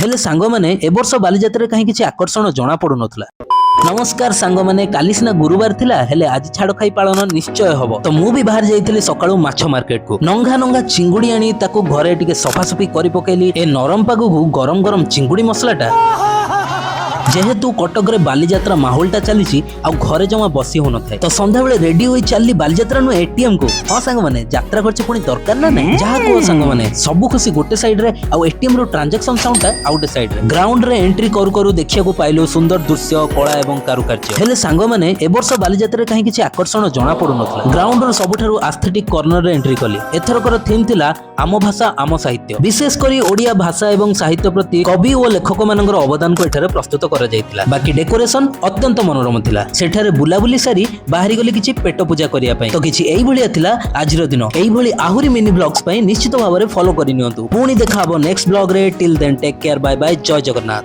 हेले सांग माने ए वर्ष बालीजात्रा कहीं किसी आकर्षण जना पड़ू नथला। नमस्कार सांग माने काली सिना गुरुवार थिला हेले आज छाड़ खाई पालन निश्चय हबो। तो मु भी बाहर जाइथिली सकाळू माछ मार्केट को नंगा नंगा चिंगुडी आनी ताको घरे टिके सफासफी करि पकेली। ए नरम पागु को गरम गरम चिंगुडी मसलाटा जेहेतु कटक रे बालीजात्रा माहौलटा चली घरे जमा बसी हो नथाय तो संध्या बेले रेडी होई चलली बालीजात्रा नु एटीएम को। हां सांग माने यात्रा खर्च पुनी दरकार ना नहीं जहा को सांग माने सब खुशी गोटे साइड रे आ एटीएम रो ट्रांजैक्शन साउंडटा आउटे साइड रे ग्राउंड रे एंट्री करू करू देखिया को पाइलो सुंदर दृश्य कला एवं कारुकार्य। हेले सांग माने ए वर्ष बालीजात्रा कहीं किछि आकर्षण जना पडु नथला। ग्राउंड रो सबठारु एस्थेटिक कॉर्नर रे एंट्री कली। एथरकर थीम थिला आम भाषा आम साहित्य विशेष करी ओडिया भाषा एवं साहित्य प्रति कवि और लेखक मानकर अवदान को एठारे प्रस्तुत करा जायतिला। बाकी डेकोरेशन अत्यंत मनोरम थिला। सेठारे बुलाबुली सारी बाहरी गली किछि पेट पूजा करिया पई तो किछि एई भलिया थिला आजिर दिन। एई भली आहुरी मिनी ब्लॉग्स पई निश्चित भाबरे फॉलो करि नियंतु। पुणी देखा हबो नेक्स्ट ब्लॉग रे। Till then take care bye bye जय जगन्नाथ।